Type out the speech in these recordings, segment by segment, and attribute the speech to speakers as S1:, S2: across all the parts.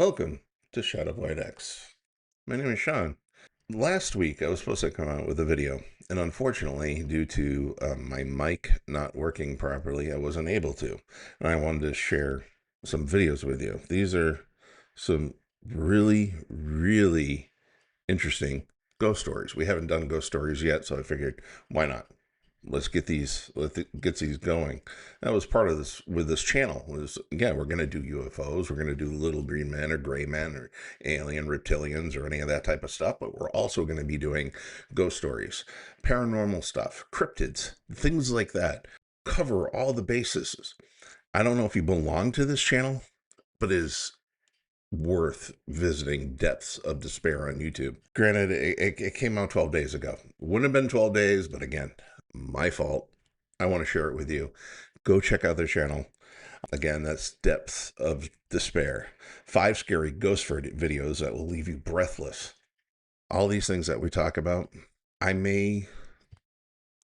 S1: Welcome to Shadow White X. My name is Sean. Last week I was supposed to come out with a video, and unfortunately, due to my mic not working properly, I wasn't able to. And I wanted to share some videos with you. These are some really interesting ghost stories. We haven't done ghost stories yet, so I figured, why not? Let's get these going. That was part of this with this channel. We're going to do UFOs. We're going to do little green men or gray men or alien reptilians or any of that type of stuff. But we're also going to be doing ghost stories, paranormal stuff, cryptids, things like that. Cover all the bases. I don't know if you belong to this channel, but it is worth visiting Depths of Despair on YouTube. Granted, it came out 12 days ago. Wouldn't have been 12 days, but again, my fault. I want to share it with you. Go check out their channel. Again, that's Depths of Despair. 5 scary ghost videos that will leave you breathless. All these things that we talk about, I may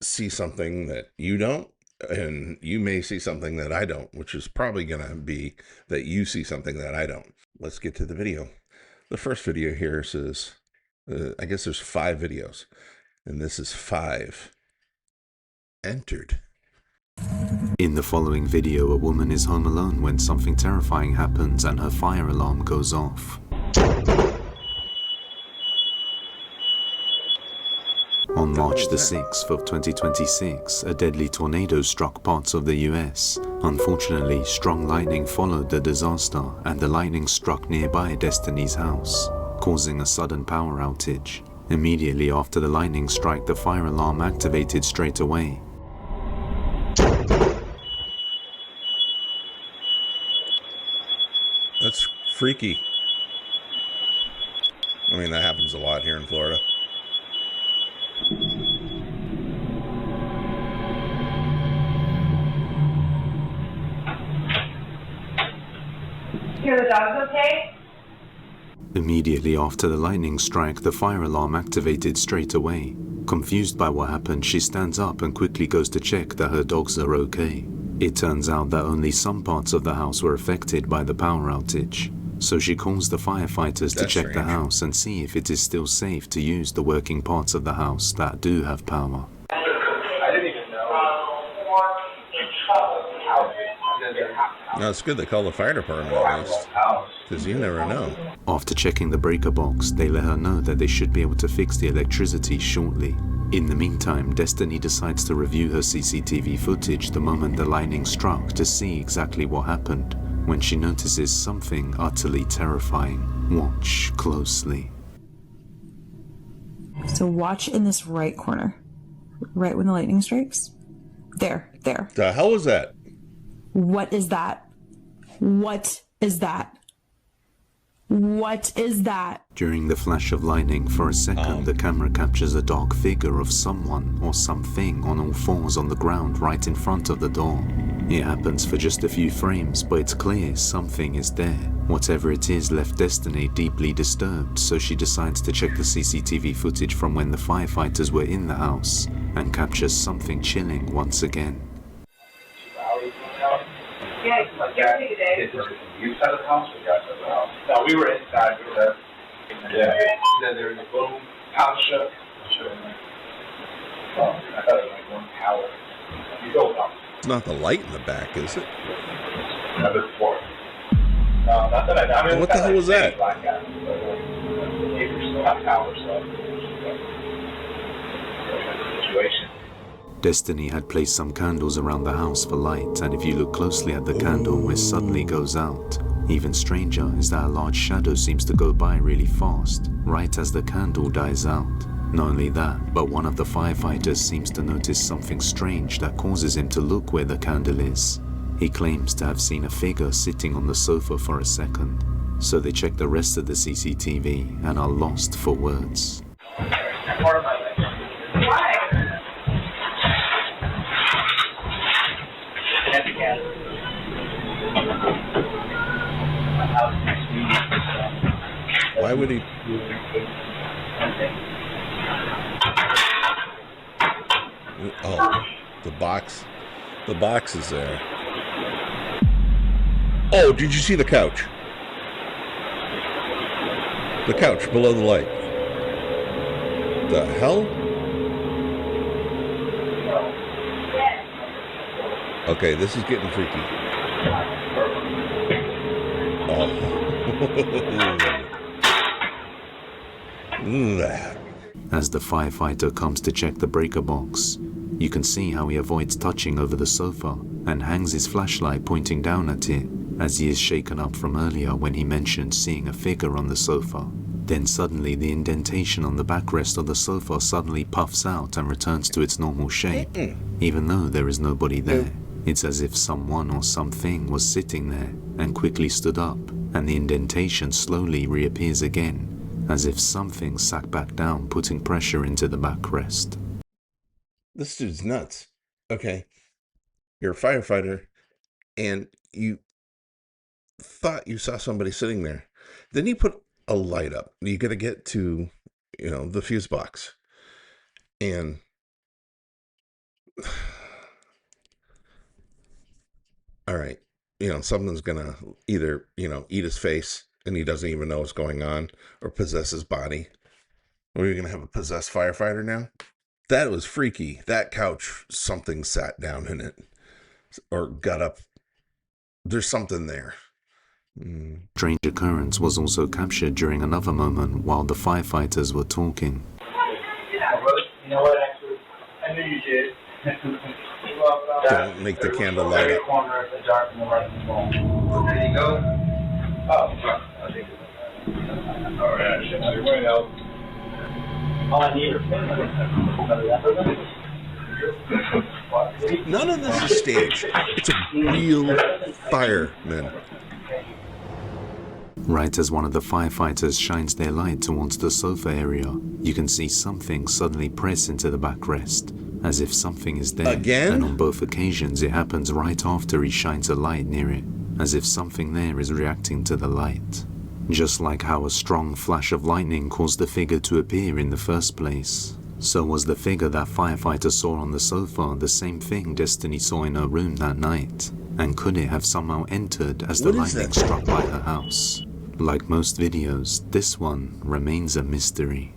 S1: see something that you don't, and you may see something that I don't, which is probably going to be that you see something that I don't. Let's get to the video. The first video here says, I guess there's 5 videos, and this is 5 entered.
S2: In the following video, a woman is home alone when something terrifying happens and her fire alarm goes off. On March the 6th of 2026, a deadly tornado struck parts of the US. Unfortunately, strong lightning followed the disaster, and the lightning struck nearby Destiny's house, causing a sudden power outage. Immediately after the lightning strike, the fire alarm activated straight away.
S1: That's freaky. I mean, that happens a lot here in Florida.
S3: Here, the dog's okay?
S2: Immediately after the lightning strike, the fire alarm activated straight away. Confused by what happened, she stands up and quickly goes to check that her dogs are okay. It turns out that only some parts of the house were affected by the power outage. So she calls the firefighters to check the house and see if it is still safe to use the working parts of the house that do have power.
S1: No, it's good they call the fire department at least, because you never know.
S2: After checking the breaker box, they let her know that they should be able to fix the electricity shortly. In the meantime, Destiny decides to review her CCTV footage the moment the lightning struck to see exactly what happened, when she notices something utterly terrifying. Watch closely.
S4: So watch in this right corner, right when the lightning strikes. There.
S1: The hell was that?
S4: What is that? What is that? What is that?
S2: During the flash of lightning, for a second, the camera captures a dark figure of someone or something on all fours on the ground right in front of the door. It happens for just a few frames, but it's clear something is there. Whatever it is left Destiny deeply disturbed, so she decides to check the CCTV footage from when the firefighters were in the house and captures something chilling once again.
S5: Inside of the house or outside of the house? No, we were inside. We were Then there was a little house shook. I thought it was like one tower. You go up.
S1: It's not the light in the back, is it?
S5: Number 4. No, not that I mean,
S1: what the hell was that?
S5: Neighbors still have towers, so situation.
S2: Destiny had placed some candles around the house for light, and if you look closely at the candle, it suddenly goes out. Even stranger is that a large shadow seems to go by really fast, right as the candle dies out. Not only that, but one of the firefighters seems to notice something strange that causes him to look where the candle is. He claims to have seen a figure sitting on the sofa for a second, so they check the rest of the CCTV and are lost for words.
S1: Why would he? Oh, the box. The box is there. Oh, did you see the couch? The couch below the light. The hell? Okay, this is getting freaky. Oh.
S2: As the firefighter comes to check the breaker box, you can see how he avoids touching over the sofa and hangs his flashlight pointing down at it, as he is shaken up from earlier when he mentioned seeing a figure on the sofa. Then suddenly the indentation on the backrest of the sofa suddenly puffs out and returns to its normal shape, even though there is nobody there. It's as if someone or something was sitting there and quickly stood up, and the indentation slowly reappears again, as if something sat back down, putting pressure into the backrest.
S1: This dude's nuts. Okay. You're a firefighter and you thought you saw somebody sitting there. Then you put a light up. You got to get to, the fuse box. And all right, something's going to either, eat his face and he doesn't even know what's going on, or possess his body. Are we going to have a possessed firefighter now? That was freaky. That couch, something sat down in it or got up. There's something there.
S2: Strange occurrence was also captured during another moment while the firefighters were talking.
S5: You know what, actually? I knew you did.
S1: Don't make the candle light up.
S5: Corner of the dark and the right wall. There you go. Oh, I think all right. All I need
S1: None of this is staged. It's a real fireman.
S2: Right as one of the firefighters shines their light towards the sofa area, you can see something suddenly press into the backrest, as if something is there.
S1: Again?
S2: And on both occasions it happens right after he shines a light near it, as if something there is reacting to the light. Just like how a strong flash of lightning caused the figure to appear in the first place, so was the figure that firefighter saw on the sofa the same thing Destiny saw in her room that night? And could it have somehow entered as the lightning struck by her house? Like most videos, this one remains a mystery.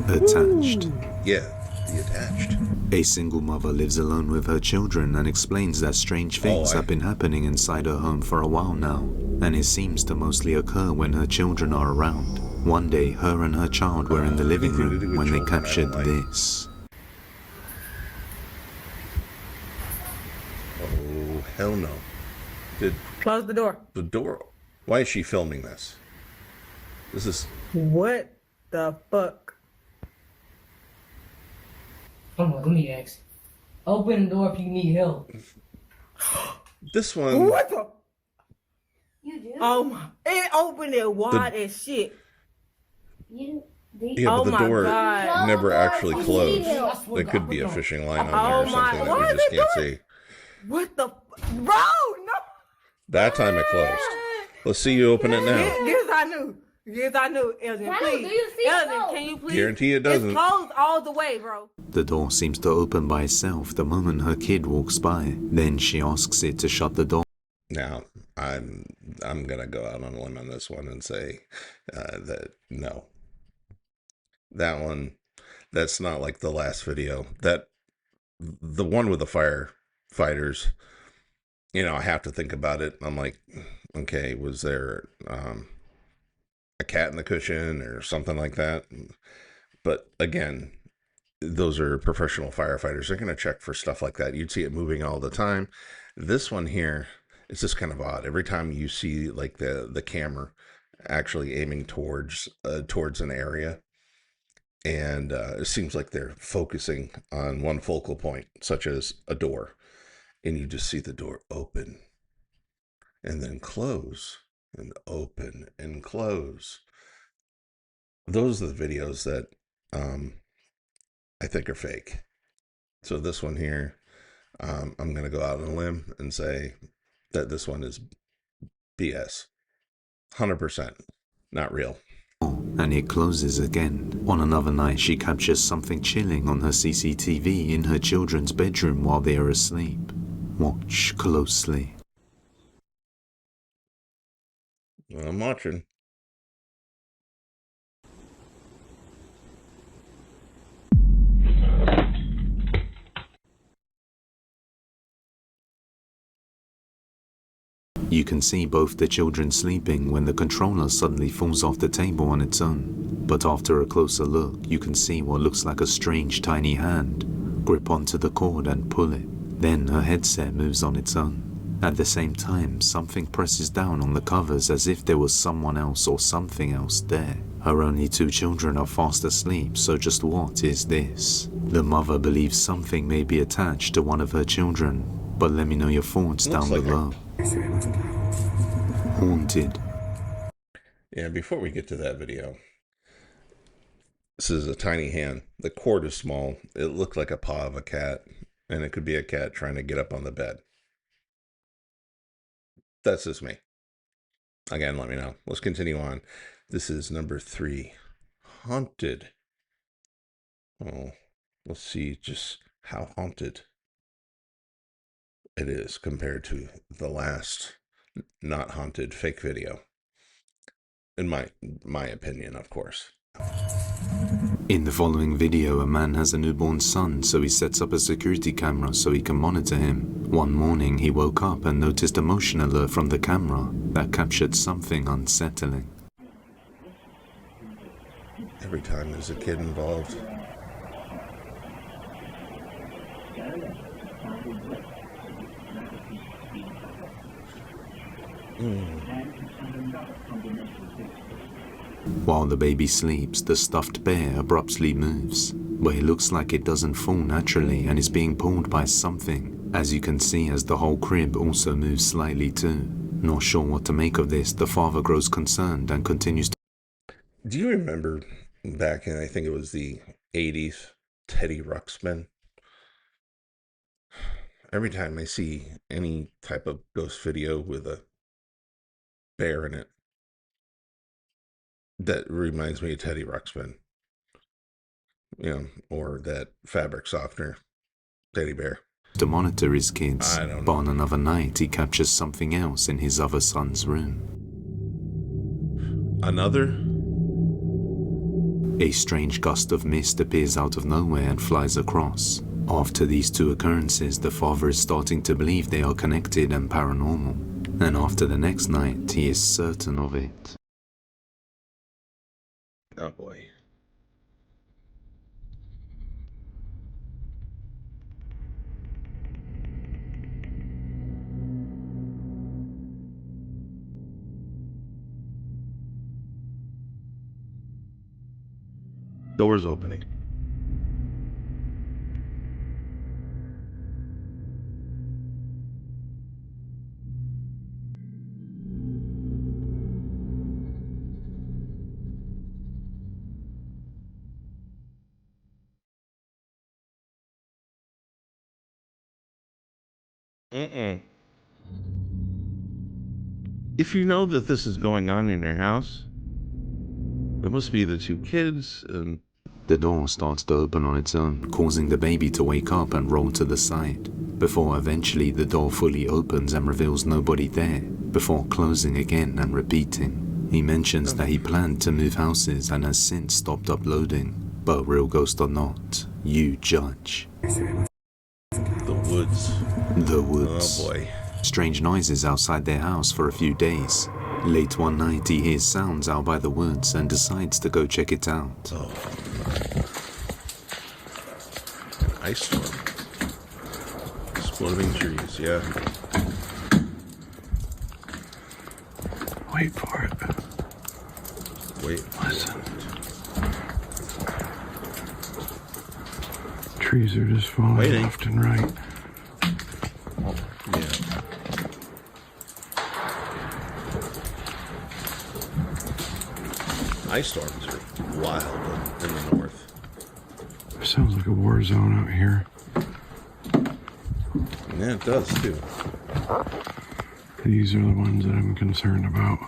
S2: Attached.
S1: Yeah, the attached.
S2: A single mother lives alone with her children and explains that strange things have been happening inside her home for a while now, and it seems to mostly occur when her children are around. One day, her and her child were in the living room when they captured this.
S1: Oh, hell no.
S3: Close the door.
S1: The door. Why is she filming this? This is...
S3: What the fuck?
S6: Come on, let me ask. Open the door if you need help.
S1: This one...
S3: What the?
S7: You do?
S3: Oh my. It opened it wide as shit.
S7: You
S1: Yeah, but
S3: Oh
S1: the
S3: my
S1: door
S3: God.
S1: never actually
S7: I
S1: closed.
S7: swear
S1: There could be a fishing line on there
S3: Oh
S1: or
S3: my-
S1: something that
S3: why
S1: we
S3: is
S1: just
S3: it
S1: can't
S3: doing-
S1: see.
S3: What the? Bro, no.
S1: That time it closed. Let's see you open it now.
S3: Yes, I knew. Yes, I knew. Elgin,
S7: Hello,
S3: please.
S7: do you see
S3: Elgin,
S7: it?
S3: can you please?
S1: Guarantee it doesn't.
S3: It's closed all the way, bro.
S2: The door seems to open by itself the moment her kid walks by. Then she asks it to shut the door.
S1: Now, I'm gonna go out on a limb on this one and say that no. That one, that's not like the last video. The one with the firefighters, I have to think about it. I'm like, okay, was there a cat in the cushion or something like that? But again, those are professional firefighters. They're going to check for stuff like that. You'd see it moving all the time. This one here, it's just kind of odd. Every time you see like the camera actually aiming towards an area, and it seems like they're focusing on one focal point, such as a door, and you just see the door open and then close and open and close. Those are the videos that I think are fake. So this one here, I'm going to go out on a limb and say that this one is BS. 100%. Not real.
S2: And it closes again. On another night, she captures something chilling on her CCTV in her children's bedroom while they are asleep. Watch closely.
S1: I'm watching.
S2: You can see both the children sleeping when the controller suddenly falls off the table on its own. But after a closer look, you can see what looks like a strange tiny hand grip onto the cord and pull it. Then her headset moves on its own. At the same time, something presses down on the covers as if there was someone else or something else there. Her only 2 children are fast asleep, so just what is this? The mother believes something may be attached to one of her children, but let me know your thoughts down below. Haunted.
S1: Yeah, before we get to that video, this is a tiny hand. The cord is small. It looked like a paw of a cat, and it could be a cat trying to get up on the bed. That's just me. Again, let me know. Let's continue on. This is number 3. Haunted. Oh, let's see just how haunted it is compared to the last not haunted fake video. In my opinion, of course.
S2: In the following video, a man has a newborn son, so he sets up a security camera so he can monitor him. One morning, he woke up and noticed a motion alert from the camera that captured something unsettling.
S1: Every time there's a kid involved.
S2: While the baby sleeps, the stuffed bear abruptly moves, but it looks like it doesn't fall naturally and is being pulled by something, as you can see as the whole crib also moves slightly too. Not sure what to make of this, the father grows concerned and continues to...
S1: Do you remember back in, I think it was the 80s, Teddy Ruxpin? Every time I see any type of ghost video with a bear in it, that reminds me of Teddy Ruxpin. You know, or that fabric softener teddy bear.
S2: To monitor his kids,
S1: I don't know.
S2: but on another night he captures something else in his other son's room.
S1: Another?
S2: A strange gust of mist appears out of nowhere and flies across. After these 2 occurrences, the father is starting to believe they are connected and paranormal. And after the next night, he is certain of it.
S1: Oh boy. Doors opening. If you know that this is going on in your house, it must be the 2 kids and...
S2: The door starts to open on its own, causing the baby to wake up and roll to the side, before eventually the door fully opens and reveals nobody there, before closing again and repeating. He mentions that he planned to move houses and has since stopped uploading, but real ghost or not, you judge.
S1: The woods.
S2: The woods.
S1: Oh boy.
S2: Strange noises outside their house for a few days. Late one night, he hears sounds out by the woods and decides to go check it out.
S1: Oh. An ice storm. Exploding trees, yeah.
S8: Wait for it.
S1: Wait.
S8: Listen. Trees are just falling
S1: Waiting.
S8: left and right.
S1: Yeah. Ice storms are wild in the north.
S8: Sounds like a war zone out here.
S1: Yeah, it does too.
S8: These are the ones that I'm concerned about.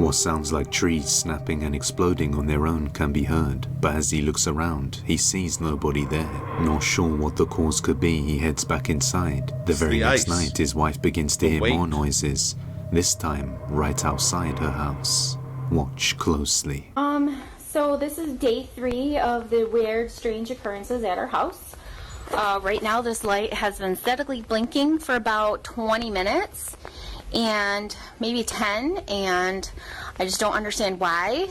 S2: What sounds like trees snapping and exploding on their own can be heard, but as he looks around, he sees nobody there. Not sure what the cause could be, he heads back inside. The
S1: It's
S2: very
S1: the
S2: next
S1: ice.
S2: night, his wife begins to
S1: The
S2: hear
S1: weight.
S2: more noises, this time right outside her house. Watch closely.
S9: So this is day 3 of the weird, strange occurrences at our house. Right now, this light has been steadily blinking for about 20 minutes, and maybe 10, and I just don't understand why.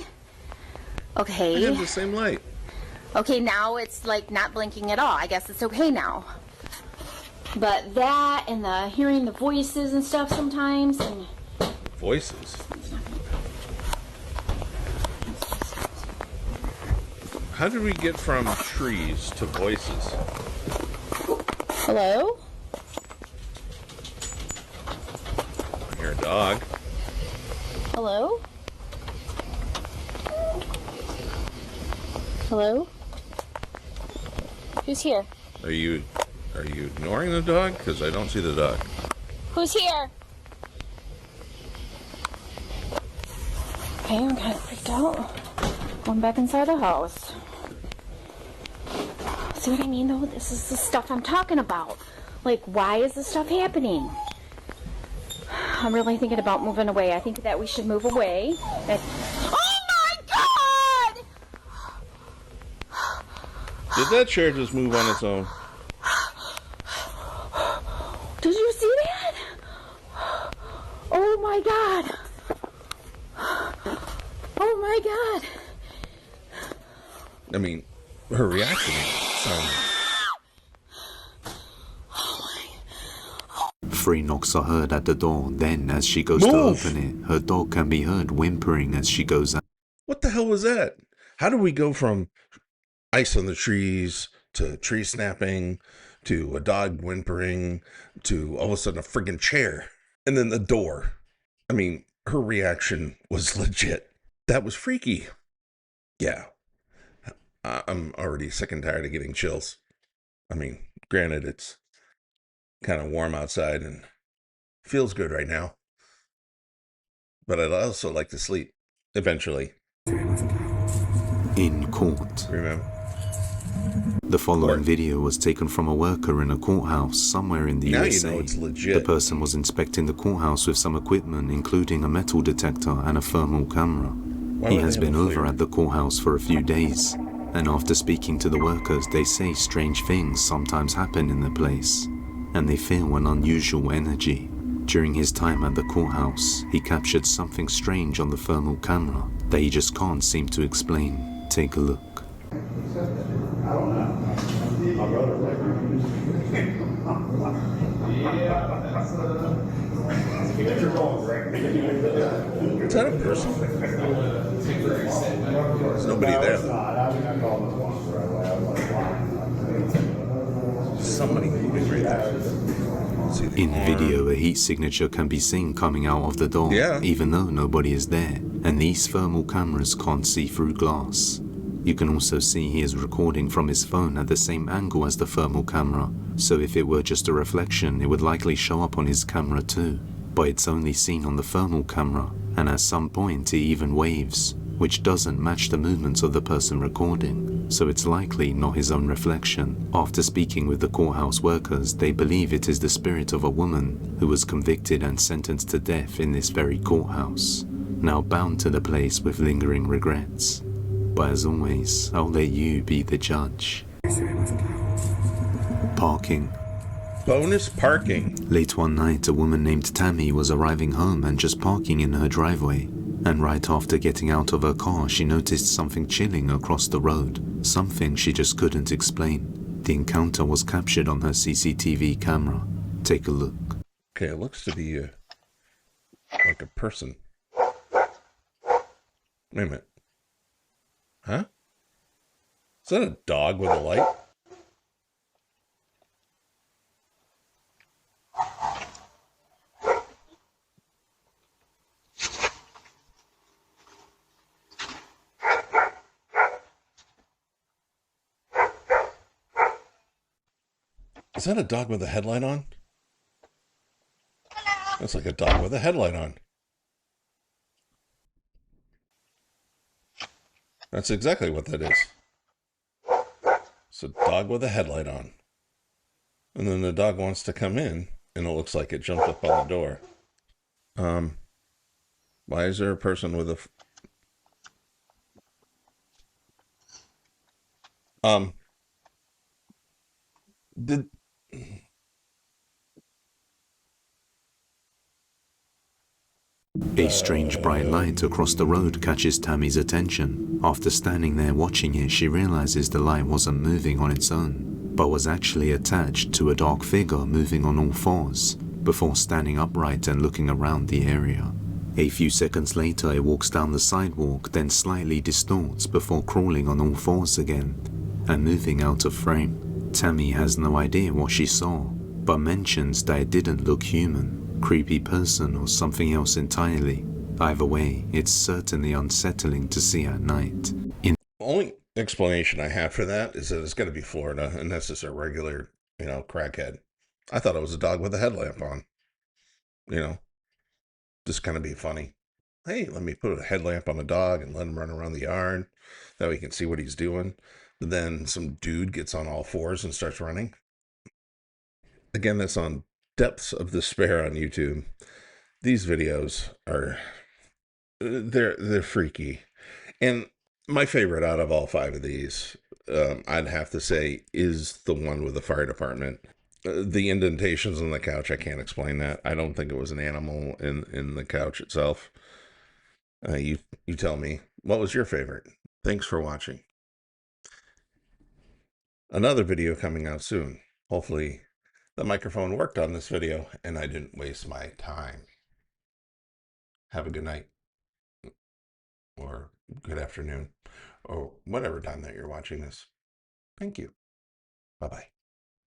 S1: I
S9: Okay.
S1: have the same light.
S9: Okay, now it's like not blinking at all. I guess it's okay now. But that and the hearing the voices and stuff sometimes, and
S1: Voices. How did we get from trees to voices?
S9: hello?
S1: I hear a dog.
S9: Hello? Hello? Who's here?
S1: Are you ignoring the dog? Because I don't see the dog.
S9: Who's here? Okay, I'm kind of freaked out. Going back inside the house. See what I mean, though? This is the stuff I'm talking about. Like, why is this stuff happening? I'm really thinking about moving away. I think that we should move away. Oh my God!
S1: Did that chair just move on its own?
S9: Did you see that? Oh my God! Oh my God!
S1: I mean, her reaction sounded.
S2: Three knocks are heard at the door, then as she goes to
S1: Move!
S2: open it, her dog can be heard whimpering as she goes out.
S1: What the hell was that? How did we go from ice on the trees to tree snapping to a dog whimpering to all of a sudden a friggin' chair and then the door? I mean, her reaction was legit. That was freaky. Yeah. I'm already sick and tired of getting chills. I mean, granted, it's kind of warm outside and feels good right now. But I'd also like to sleep eventually.
S2: In court.
S1: Remember?
S2: The following
S1: Court.
S2: video was taken from a worker in a courthouse somewhere in the
S1: Now
S2: USA.
S1: you know it's legit.
S2: The person was inspecting the courthouse with some equipment, including a metal detector and a thermal camera.
S1: Why
S2: He
S1: would
S2: has
S1: they
S2: been
S1: have a
S2: over
S1: flare?
S2: at the courthouse for a few days, and after speaking to the workers, they say strange things sometimes happen in the place, and they feel an unusual energy. During his time at the courthouse, he captured something strange on the thermal camera that he just can't seem to explain. Take a look.
S1: Is that a person? There's nobody there. Somebody moving right there. See the
S2: In the
S1: arm.
S2: video, a heat signature can be seen coming out of the door,
S1: Yeah.
S2: even though nobody is there, and these thermal cameras can't see through glass. You can also see he is recording from his phone at the same angle as the thermal camera, so if it were just a reflection, it would likely show up on his camera too. But it's only seen on the thermal camera, and at some point it even waves, which doesn't match the movements of the person recording, so it's likely not his own reflection. After speaking with the courthouse workers, they believe it is the spirit of a woman who was convicted and sentenced to death in this very courthouse, now bound to the place with lingering regrets. But as always, I'll let you be the judge. Parking.
S1: Bonus parking.
S2: Late one night, a woman named Tammy was arriving home and just parking in her driveway. And right after getting out of her car, she noticed something chilling across the road. Something she just couldn't explain. The encounter was captured on her CCTV camera. Take a look.
S1: Okay, it looks to be like a person. Wait a minute. Huh? Is that a dog with a light? Is that a dog with a headlight on? That's like a dog with a headlight on. That's exactly what that is. It's a dog with a headlight on. And then the dog wants to come in, and it looks like it jumped up on the door. Why is there a person with a... Did...
S2: A strange bright light across the road catches Tammy's attention. After standing there watching it, she realizes the light wasn't moving on its own, but was actually attached to a dark figure moving on all fours, before standing upright and looking around the area. A few seconds later, it walks down the sidewalk, then slightly distorts before crawling on all fours again, and moving out of frame. Tammy has no idea what she saw, but mentions that it didn't look human, creepy person, or something else entirely. Either way, it's certainly unsettling to see at night.
S1: The only explanation I have for that is that it's got to be Florida, and that's just a regular, crackhead. I thought it was a dog with a headlamp on. Just kind of be funny. Hey, let me put a headlamp on a dog and let him run around the yard. That way you can see what he's doing. But then some dude gets on all fours and starts running. Again, that's on Depths of Despair on YouTube. These videos are, they're freaky. And my favorite out of all 5 of these, I'd have to say, is the one with the fire department. The indentations on the couch, I can't explain that. I don't think it was an animal in the couch itself. You tell me. What was your favorite? Thanks for watching. Another video coming out soon. Hopefully the microphone worked on this video and I didn't waste my time. Have a good night. Or good afternoon. Or whatever time that you're watching this. Thank you. Bye-bye.